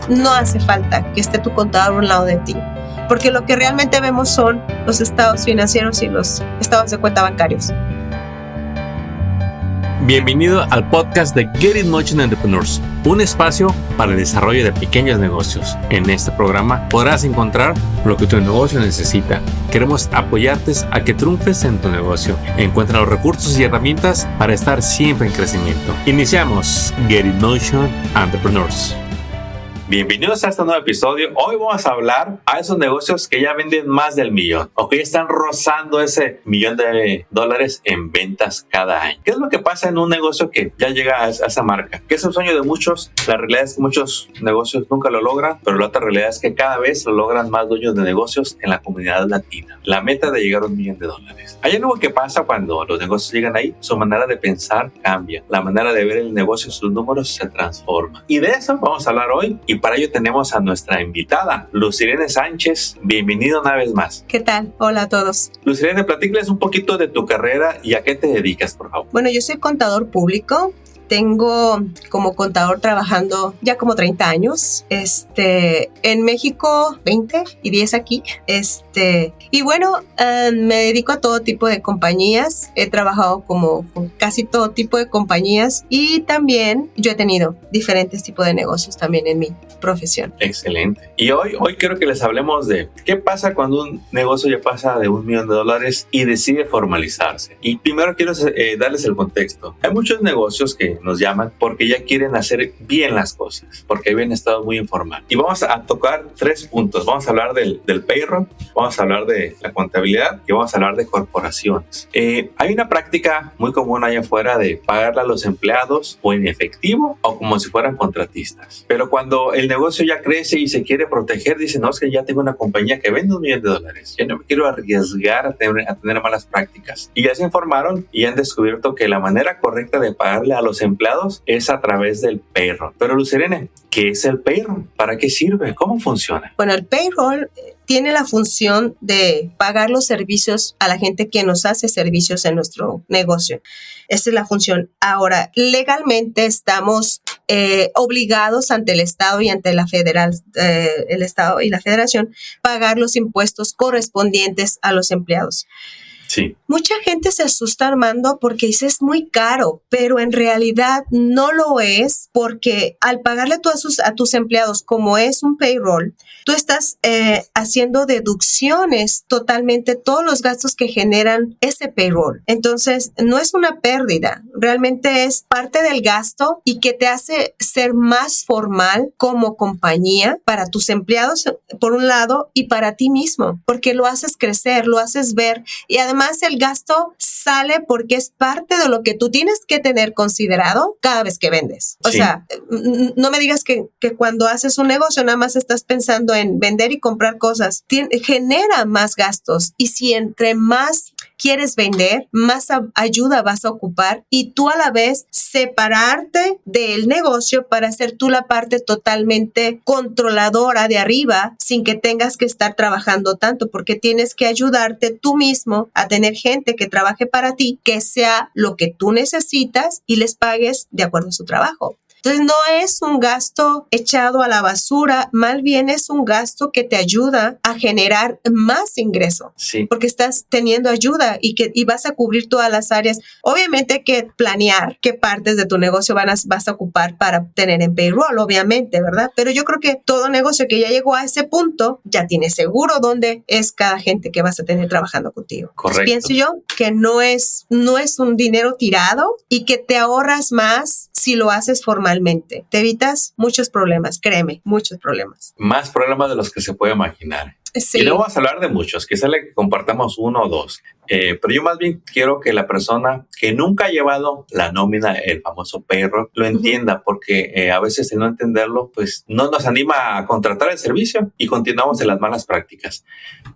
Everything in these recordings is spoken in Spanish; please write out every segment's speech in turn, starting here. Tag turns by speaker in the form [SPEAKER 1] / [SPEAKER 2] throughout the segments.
[SPEAKER 1] no hace falta que esté tu contador a un lado de ti, porque lo que realmente vemos son los estados financieros y los estados de cuenta bancarios.
[SPEAKER 2] Bienvenido al podcast de Get It Motion Entrepreneurs, un espacio para el desarrollo de pequeños negocios. En este programa podrás encontrar lo que tu negocio necesita. Queremos apoyarte a que triunfes en tu negocio. Encuentra los recursos y herramientas para estar siempre en crecimiento. Iniciamos Get It Motion Entrepreneurs. Bienvenidos a este nuevo episodio. Hoy vamos a hablar a esos negocios que ya venden más del millón o que ya están rozando ese $1,000,000 en ventas cada año. ¿Qué es lo que pasa en un negocio que ya llega a esa marca? Que es un sueño de muchos. La realidad es que muchos negocios nunca lo logran, pero la otra realidad es que cada vez lo logran más dueños de negocios en la comunidad latina. La meta de llegar a $1,000,000. Hay algo que pasa cuando los negocios llegan ahí. Su manera de pensar cambia. La manera de ver el negocio, sus números se transforma. Y de eso vamos a hablar hoy. Y para ello tenemos a nuestra invitada, Luzirene Sánchez. Bienvenida una vez más.
[SPEAKER 1] ¿Qué tal? Hola a todos.
[SPEAKER 2] Luzirene, platícales un poquito de tu carrera y a qué te dedicas, por favor.
[SPEAKER 1] Bueno, yo soy contador público. Tengo como contador trabajando ya como 30 años. En México 20 y 10 aquí. Y bueno, me dedico a todo tipo de compañías. He trabajado con casi todo tipo de compañías y también yo he tenido diferentes tipos de negocios también en mi profesión.
[SPEAKER 2] Excelente. Y hoy quiero que les hablemos de qué pasa cuando un negocio ya pasa de $1,000,000 y decide formalizarse. Y primero quiero darles el contexto. Hay muchos negocios que nos llaman porque ya quieren hacer bien las cosas, porque habían estado muy informales. Y vamos a tocar 3 puntos. Vamos a hablar del payroll, vamos a hablar de la contabilidad y vamos a hablar de corporaciones. Hay una práctica muy común allá afuera de pagarle a los empleados o en efectivo o como si fueran contratistas. Pero cuando el negocio ya crece y se quiere proteger, dicen, no, es que ya tengo una compañía que vende $1,000,000. Yo no me quiero arriesgar a tener malas prácticas. Y ya se informaron y han descubierto que la manera correcta de pagarle a los empleados es a través del payroll. Pero Luzirene, ¿qué es el payroll? ¿Para qué sirve? ¿Cómo funciona?
[SPEAKER 1] Bueno, el payroll tiene la función de pagar los servicios a la gente que nos hace servicios en nuestro negocio. Esa es la función. Ahora, legalmente estamos obligados ante el Estado y ante la federal, el Estado y la Federación, pagar los impuestos correspondientes a los empleados.
[SPEAKER 2] Sí.
[SPEAKER 1] Mucha gente se asusta, Armando, porque dice es muy caro, pero en realidad no lo es, porque al pagarle tú a tus empleados como es un payroll, tú estás haciendo deducciones totalmente todos los gastos que generan ese payroll. Entonces, no es una pérdida, realmente es parte del gasto y que te hace ser más formal como compañía para tus empleados, por un lado, y para ti mismo, porque lo haces crecer, lo haces ver y además el gasto sale porque es parte de lo que tú tienes que tener considerado cada vez que vendes. O sea, no me digas que cuando haces un negocio nada más estás pensando en vender y comprar cosas. Genera más gastos y si entre más quieres vender, más ayuda vas a ocupar y tú a la vez separarte del negocio para hacer tú la parte totalmente controladora de arriba sin que tengas que estar trabajando tanto porque tienes que ayudarte tú mismo a tener gente que trabaje para ti, que sea lo que tú necesitas y les pagues de acuerdo a su trabajo. Entonces no es un gasto echado a la basura, más bien es un gasto que te ayuda a generar más ingreso.
[SPEAKER 2] Sí.
[SPEAKER 1] Porque estás teniendo ayuda y vas a cubrir todas las áreas. Obviamente hay que planear qué partes de tu negocio vas a ocupar para tener en payroll, obviamente, ¿verdad? Pero yo creo que todo negocio que ya llegó a ese punto ya tiene seguro dónde es cada gente que vas a tener trabajando contigo.
[SPEAKER 2] Correcto.
[SPEAKER 1] Entonces, pienso yo que no es un dinero tirado y que te ahorras más si lo haces formalmente. Te evitas muchos problemas, créeme, muchos problemas.
[SPEAKER 2] Más problemas de los que se puede imaginar.
[SPEAKER 1] Sí.
[SPEAKER 2] Y no vamos a hablar de muchos, quizá le compartamos 1 o 2. Pero yo más bien quiero que la persona que nunca ha llevado la nómina, el famoso payroll, lo entienda, porque a veces de no entenderlo, pues no nos anima a contratar el servicio y continuamos en las malas prácticas.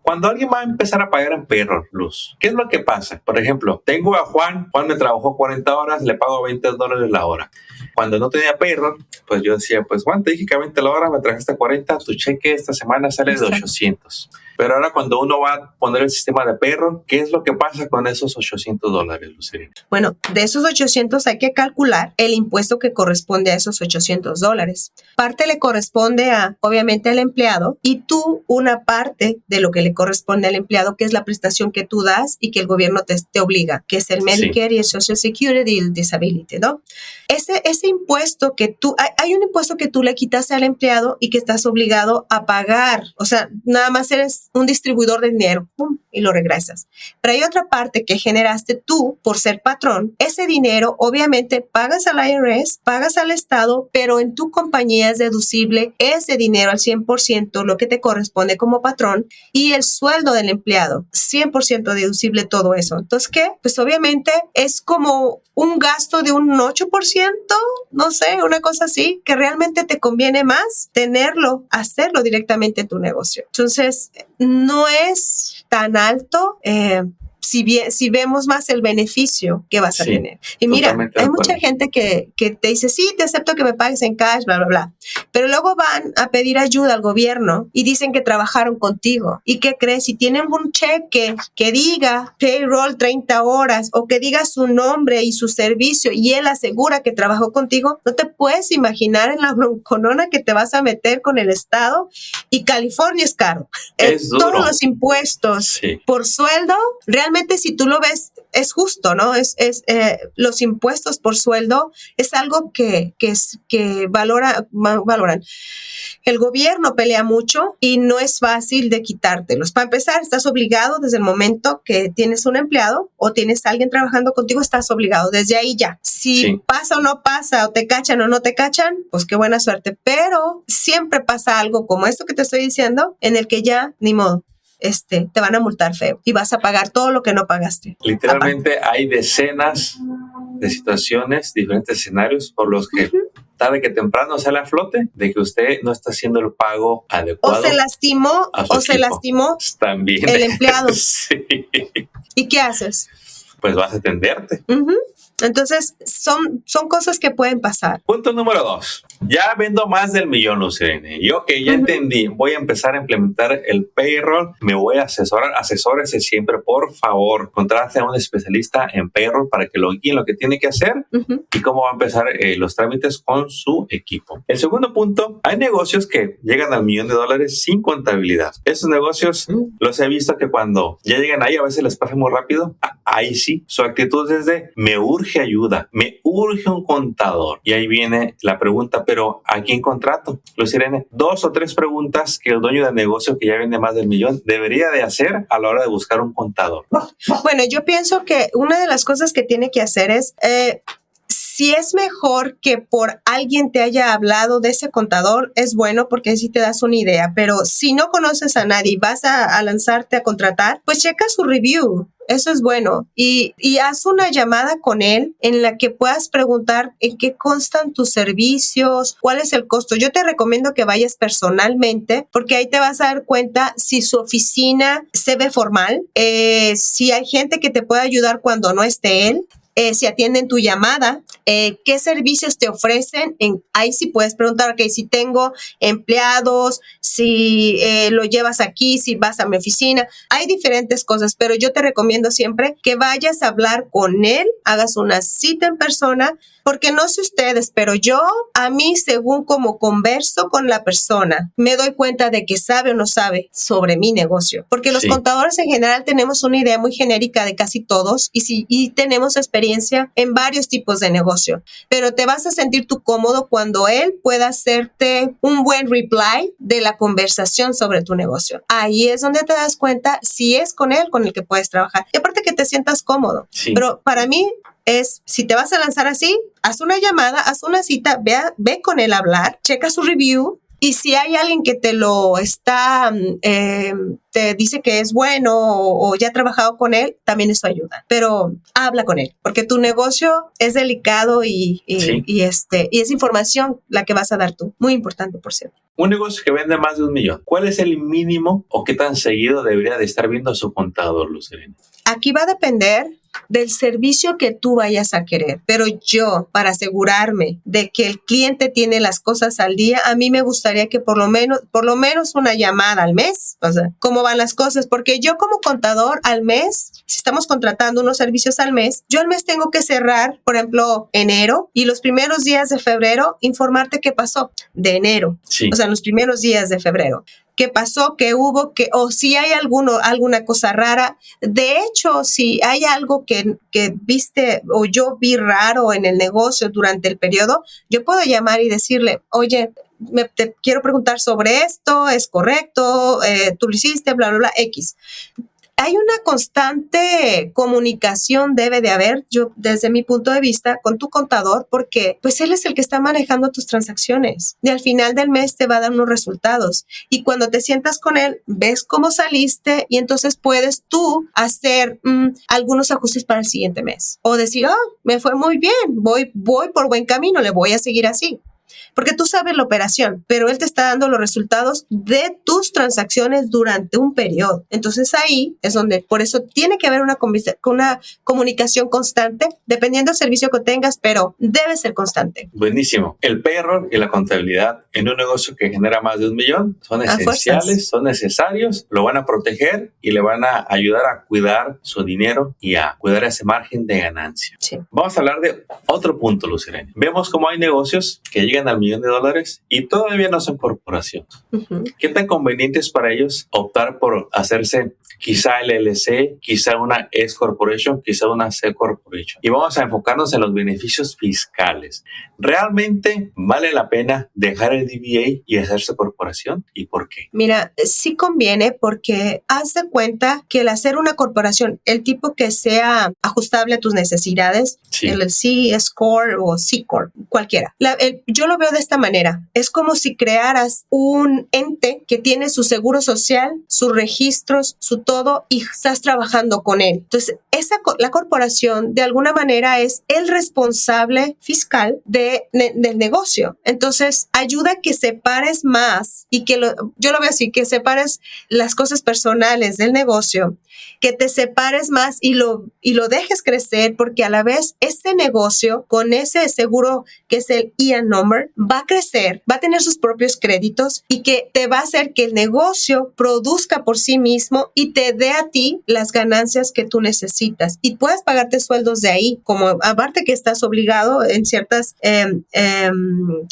[SPEAKER 2] Cuando alguien va a empezar a pagar en payroll, Luz, ¿qué es lo que pasa? Por ejemplo, tengo a Juan me trabajó 40 horas, le pago $20 la hora. Cuando no tenía payroll, pues yo decía, pues Juan, te dije que a 20 la hora, me trajiste 40, tu cheque esta semana sale de 800. Pero ahora cuando uno va a poner el sistema de payroll, ¿qué es lo que pasa con esos $800, Lucerina?
[SPEAKER 1] Bueno, de esos 800 hay que calcular el impuesto que corresponde a esos $800. Parte le corresponde obviamente al empleado, y tú una parte de lo que le corresponde al empleado, que es la prestación que tú das y que el gobierno te obliga, que es el Medicare y el Social Security y el Disability, ¿no? Ese impuesto que hay un impuesto que tú le quitas al empleado y que estás obligado a pagar. O sea, nada más eres un distribuidor de dinero, ¡pum!, y lo regresas. Pero hay otra parte que generaste tú por ser patrón. Ese dinero, obviamente, pagas al IRS, pagas al Estado, pero en tu compañía es deducible ese dinero al 100%, lo que te corresponde como patrón, y el sueldo del empleado, 100% deducible todo eso. Entonces, ¿qué? Pues obviamente es como un gasto de un 8%, no sé, una cosa así, que realmente te conviene más hacerlo directamente en tu negocio. Entonces, no es tan alto, si vemos más el beneficio que vas a tener. Y mira, hay mucha gente que te dice, sí, te acepto que me pagues en cash, bla, bla, bla. Pero luego van a pedir ayuda al gobierno y dicen que trabajaron contigo. ¿Y qué crees? Si tienen un cheque que diga payroll 30 horas o que diga su nombre y su servicio y él asegura que trabajó contigo, no te puedes imaginar en la bronconona que te vas a meter con el Estado. Y California es caro.
[SPEAKER 2] Es duro.
[SPEAKER 1] Todos los impuestos por sueldo, realmente si tú lo ves, es justo, ¿no? Los impuestos por sueldo es algo que valoran. El gobierno pelea mucho y no es fácil de quitártelos. Para empezar, estás obligado desde el momento que tienes un empleado o tienes a alguien trabajando contigo, estás obligado desde ahí ya. Si pasa o no pasa, o te cachan o no te cachan, pues qué buena suerte. Pero siempre pasa algo como esto que te estoy diciendo, en el que ya ni modo. Te van a multar feo y vas a pagar todo lo que no pagaste.
[SPEAKER 2] Literalmente hay decenas de situaciones, diferentes escenarios por los que tarde que temprano sale a flote de que usted no está haciendo el pago adecuado.
[SPEAKER 1] O se lastimó
[SPEAKER 2] también
[SPEAKER 1] el empleado.
[SPEAKER 2] Sí.
[SPEAKER 1] ¿Y qué haces?
[SPEAKER 2] Pues vas a atenderte.
[SPEAKER 1] Entonces, son cosas que pueden pasar.
[SPEAKER 2] Punto número 2. Ya vendo más del millón, Lucerina. Yo que ya entendí, voy a empezar a implementar el payroll, me voy a asesorar. Asesórese siempre, por favor. Contrate a un especialista en payroll para que lo guíe en lo que tiene que hacer y cómo va a empezar los trámites con su equipo. El segundo punto, hay negocios que llegan al $1 millón sin contabilidad. Esos negocios los he visto que cuando ya llegan ahí, a veces les pasa muy rápido. Ahí sí, su actitud es de me urge ayuda, me urge un contador. Y ahí viene la pregunta, pero ¿a quién contrato? Lucerina, 2 o 3 preguntas que el dueño del negocio que ya vende más del millón debería de hacer a la hora de buscar un contador.
[SPEAKER 1] Bueno, yo pienso que una de las cosas que tiene que hacer es si es mejor que por alguien te haya hablado de ese contador, es bueno porque así te das una idea, pero si no conoces a nadie y vas a lanzarte a contratar, pues checa su review. Eso es bueno. Y haz una llamada con él en la que puedas preguntar en qué constan tus servicios, cuál es el costo. Yo te recomiendo que vayas personalmente porque ahí te vas a dar cuenta si su oficina se ve formal, si hay gente que te puede ayudar cuando no esté él. Si atienden tu llamada, qué servicios te ofrecen. Ahí sí puedes preguntar, ok, si tengo empleados, si lo llevas aquí, si vas a mi oficina. Hay diferentes cosas, pero yo te recomiendo siempre que vayas a hablar con él, hagas una cita en persona, porque no sé ustedes, pero a mí, según como converso con la persona, me doy cuenta de que sabe o no sabe sobre mi negocio. Porque los contadores en general tenemos una idea muy genérica de casi todos y tenemos experiencia en varios tipos de negocio. Pero te vas a sentir tú cómodo cuando él pueda hacerte un buen reply de la conversación sobre tu negocio. Ahí es donde te das cuenta si es con él con el que puedes trabajar. Y aparte que te sientas cómodo. Sí. Pero para mí, si te vas a lanzar así, haz una llamada, haz una cita, ve con él a hablar, checa su review y si hay alguien que te lo está, te dice que es bueno o ya ha trabajado con él, también eso ayuda. Pero habla con él, porque tu negocio es delicado y es información la que vas a dar tú. Muy importante, por cierto.
[SPEAKER 2] Un negocio que vende más de $1 millón, ¿cuál es el mínimo o qué tan seguido debería de estar viendo a su contador, Lucerina?
[SPEAKER 1] Aquí va a depender del servicio que tú vayas a querer. Pero yo, para asegurarme de que el cliente tiene las cosas al día, a mí me gustaría que por lo menos una llamada al mes, o sea, cómo van las cosas, porque yo como contador al mes, si estamos contratando unos servicios al mes, yo al mes tengo que cerrar, por ejemplo, enero, y los primeros días de febrero informarte qué pasó de enero,
[SPEAKER 2] Sí.
[SPEAKER 1] O sea, los primeros días de febrero. ¿Qué pasó? ¿Qué hubo? O si hay alguna cosa rara. De hecho, si hay algo que viste o yo vi raro en el negocio durante el periodo, yo puedo llamar y decirle, oye, te quiero preguntar sobre esto, ¿es correcto? ¿Tú lo hiciste? Bla, bla, bla, X. Hay una constante comunicación, debe de haber, yo desde mi punto de vista, con tu contador, porque pues él es el que está manejando tus transacciones y al final del mes te va a dar unos resultados. Y cuando te sientas con él, ves cómo saliste y entonces puedes tú hacer algunos ajustes para el siguiente mes. O decir, me fue muy bien, voy por buen camino, le voy a seguir así. Porque tú sabes la operación, pero él te está dando los resultados de tus transacciones durante un periodo. Entonces ahí es donde, por eso tiene que haber una comunicación constante, dependiendo del servicio que tengas, pero debe ser constante.
[SPEAKER 2] Buenísimo. El payroll y la contabilidad en un negocio que genera más de 1 millón son esenciales, son necesarios, lo van a proteger y le van a ayudar a cuidar su dinero y a cuidar ese margen de ganancia.
[SPEAKER 1] Sí.
[SPEAKER 2] Vamos a hablar de otro punto, Lucirene. Vemos cómo hay negocios que llegan al $1 millón y todavía no son corporaciones.
[SPEAKER 1] Uh-huh.
[SPEAKER 2] ¿Qué tan conveniente es para ellos optar por hacerse quizá el LLC, quizá una S Corporation, quizá una C Corporation? Y vamos a enfocarnos en los beneficios fiscales. ¿Realmente vale la pena dejar el DBA y hacerse corporación? ¿Y por qué?
[SPEAKER 1] Mira, sí conviene porque haz de cuenta que el hacer una corporación, el tipo que sea ajustable a tus necesidades,
[SPEAKER 2] Sí.
[SPEAKER 1] el C, S Corp o C Corp, cualquiera. Yo lo veo de esta manera. Es como si crearas un ente que tiene su seguro social, sus registros, su todo y estás trabajando con él. Entonces, la corporación de alguna manera es el responsable fiscal del negocio. Entonces, ayuda a que separes más y yo lo veo así, que separes las cosas personales del negocio, que te separes más y lo dejes crecer, porque a la vez este negocio con ese seguro que es el IAN number va a crecer, va a tener sus propios créditos y que te va a hacer que el negocio produzca por sí mismo y te dé a ti las ganancias que tú necesitas y puedes pagarte sueldos de ahí, como aparte que estás obligado en ciertas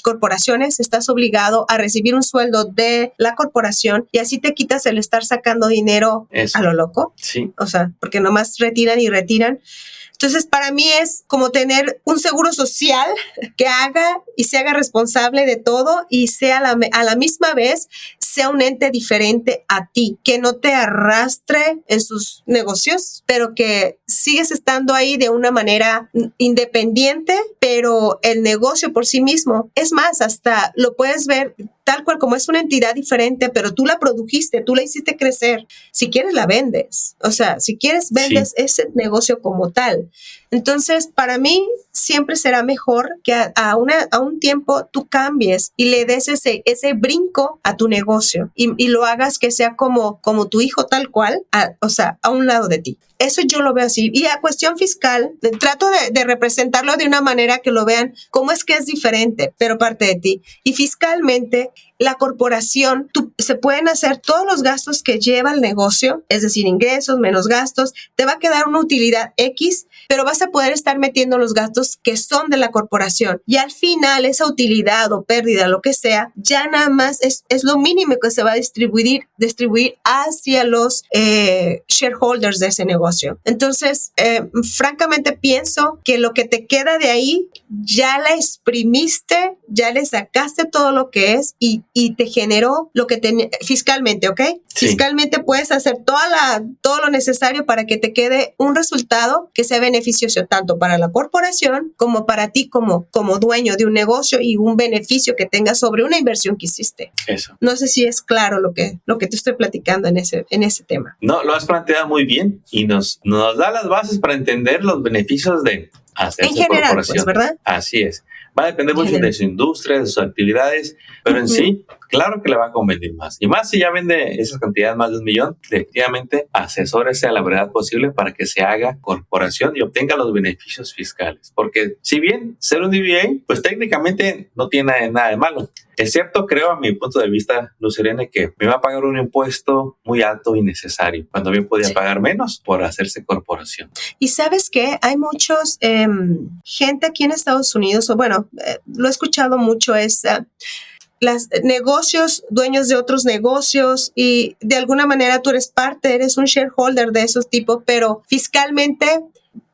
[SPEAKER 1] corporaciones, estás obligado a recibir un sueldo de la corporación y así te quitas el estar sacando dinero a lo loco.
[SPEAKER 2] Sí.
[SPEAKER 1] O sea, porque nomás retiran y retiran. Entonces, para mí es como tener un seguro social que haga y se haga responsable de todo y sea a la misma vez sea un ente diferente a ti, que no te arrastre en sus negocios, pero que sigues estando ahí de una manera independiente, pero el negocio por sí mismo, es más, hasta lo puedes ver tal cual como es una entidad diferente, pero tú la produjiste, tú la hiciste crecer. Si quieres, la vendes. O sea, si quieres, vendes ese negocio como tal. Entonces, para mí, siempre será mejor que a un tiempo tú cambies y le des ese brinco a tu negocio y lo hagas que sea como tu hijo tal cual, a un lado de ti. Eso yo lo veo así. Y a cuestión fiscal, trato de representarlo de una manera que lo vean cómo es que es diferente, pero parte de ti. Y fiscalmente, la corporación, se pueden hacer todos los gastos que lleva el negocio, es decir, ingresos menos gastos, te va a quedar una utilidad X, pero vas a poder estar metiendo los gastos que son de la corporación. Y al final, esa utilidad o pérdida, lo que sea, ya nada más es lo mínimo que se va a distribuir hacia los shareholders de ese negocio. Entonces, francamente pienso que lo que te queda de ahí, ya la exprimiste, ya le sacaste todo lo que es y te generó lo que tenía fiscalmente, ¿ok? Sí. Fiscalmente puedes hacer todo lo necesario para que te quede un resultado que sea beneficioso tanto para la corporación como para ti como dueño de un negocio y un beneficio que tengas sobre una inversión que hiciste.
[SPEAKER 2] Eso.
[SPEAKER 1] No sé si es claro lo que te estoy platicando en ese tema.
[SPEAKER 2] No, lo has planteado muy bien y nos da las bases para entender los beneficios de hacerse en general, corporación.
[SPEAKER 1] Pues, ¿verdad?
[SPEAKER 2] Así es. Va a depender mucho de su industria, de sus actividades, pero en sí claro que le va a convenir más. Y más si ya vende esas cantidades más de 1 millón, definitivamente asesórese a la brevedad posible para que se haga corporación y obtenga los beneficios fiscales. Porque si bien ser un DBA, pues técnicamente no tiene nada de malo. Excepto, creo, a mi punto de vista, Luz Irene, que me va a pagar un impuesto muy alto y innecesario, cuando bien podía pagar menos por hacerse corporación.
[SPEAKER 1] Y ¿sabes qué? Hay muchos gente aquí en Estados Unidos, o bueno, lo he escuchado mucho, es los negocios, dueños de otros negocios, y de alguna manera tú eres parte, eres un shareholder de esos tipos, pero fiscalmente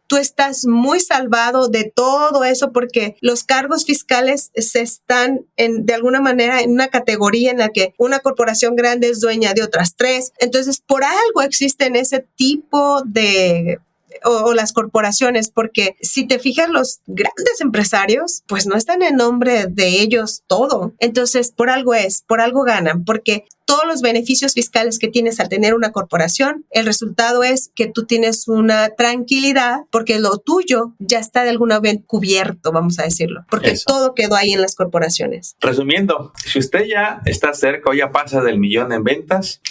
[SPEAKER 1] tú estás muy salvado de todo eso porque los cargos fiscales se están de alguna manera en una categoría en la que una corporación grande es dueña de otras 3. Entonces, por algo existen ese tipo de o las corporaciones, porque si te fijas, los grandes empresarios, pues no están en nombre de ellos todo. Entonces, por algo ganan, porque todos los beneficios fiscales que tienes al tener una corporación, el resultado es que tú tienes una tranquilidad porque lo tuyo ya está de alguna vez cubierto, vamos a decirlo, porque todo quedó ahí en las corporaciones.
[SPEAKER 2] Resumiendo, si usted ya está cerca o ya pasa del 1 millón en ventas,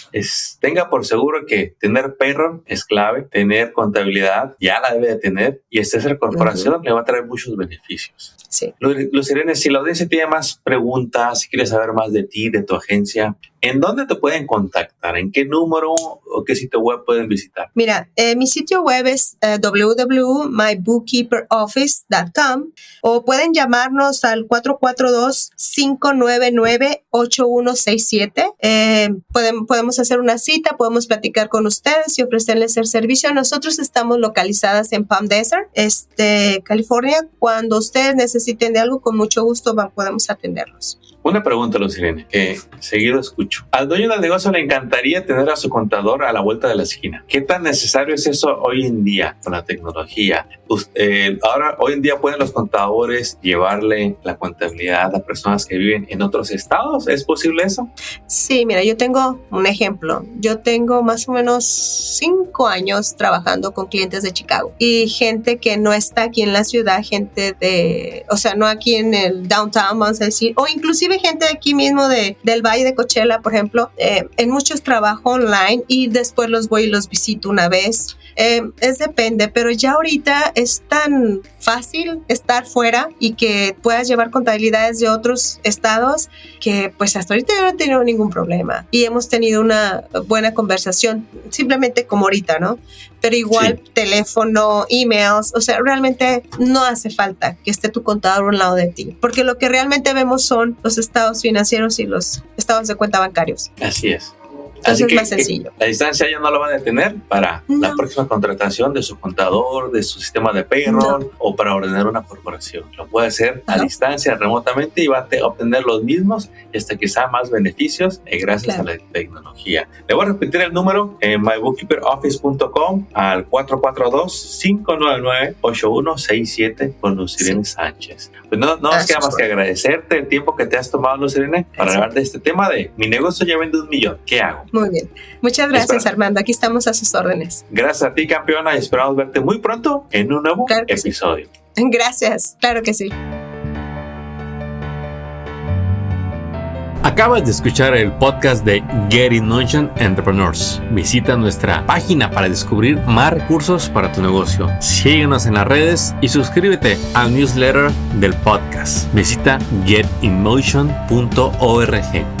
[SPEAKER 2] tenga por seguro que tener payroll es clave, tener contabilidad ya la debe de tener, y hacer corporación le va a traer muchos beneficios.
[SPEAKER 1] Sí.
[SPEAKER 2] Luz Irene, si la audiencia tiene más preguntas, si quiere saber más de ti, de tu agencia, ¿en dónde te pueden contactar? ¿En qué número o qué sitio web pueden visitar?
[SPEAKER 1] Mira, mi sitio web es www.mybookkeeperoffice.com, o pueden llamarnos al 442-599-8167. Podemos hacer una cita, podemos platicar con ustedes y ofrecerles el servicio. Nosotros estamos localizadas en Palm Desert, California. Cuando ustedes necesiten de algo, con mucho gusto podemos atenderlos.
[SPEAKER 2] Una pregunta, Luz Irene, que seguido escucho. Al dueño del negocio le encantaría tener a su contador a la vuelta de la esquina. ¿Qué tan necesario es eso hoy en día con la tecnología? Ahora, hoy en día, ¿pueden los contadores llevarle la contabilidad a personas que viven en otros estados? ¿Es posible eso?
[SPEAKER 1] Sí, mira, yo tengo un ejemplo. Yo tengo más o menos 5 años trabajando con clientes de Chicago y gente que no está aquí en la ciudad, no aquí en el downtown, vamos a decir, o inclusive gente de aquí mismo del Valle de Coachella, por ejemplo. En muchos trabajo online y después los voy y los visito una vez. Depende, pero ya ahorita es tan fácil estar fuera y que puedas llevar contabilidades de otros estados que pues hasta ahorita yo no he tenido ningún problema y hemos tenido una buena conversación, simplemente como ahorita, ¿no? Pero igual sí. Teléfono, emails, o sea, realmente no hace falta que esté tu contador a un lado de ti, porque lo que realmente vemos son los estados financieros y los estados de cuenta bancarios.
[SPEAKER 2] Así es.
[SPEAKER 1] Entonces es más sencillo.
[SPEAKER 2] La distancia ya no lo van a detener para la próxima contratación de su contador, de su sistema de payroll o para ordenar una corporación. Lo puede hacer a distancia, remotamente, y va a obtener los mismos y hasta quizá más beneficios gracias a la tecnología. Le voy a repetir el número en mybookkeeperoffice.com al 442-599-8167 con Luz Irene Sánchez. Pues no nos queda más que agradecerte el tiempo que te has tomado, Luz Irene, para hablar de este tema de mi negocio ya vende 1 millón. ¿Qué hago?
[SPEAKER 1] Muy bien. Muchas gracias, Armando. Aquí estamos a sus órdenes.
[SPEAKER 2] Gracias a ti, campeona, y esperamos verte muy pronto en un nuevo episodio.
[SPEAKER 1] Sí. Gracias. Claro que sí.
[SPEAKER 2] Acabas de escuchar el podcast de Get in Motion Entrepreneurs. Visita nuestra página para descubrir más recursos para tu negocio. Síguenos en las redes y suscríbete al newsletter del podcast. Visita getinmotion.org.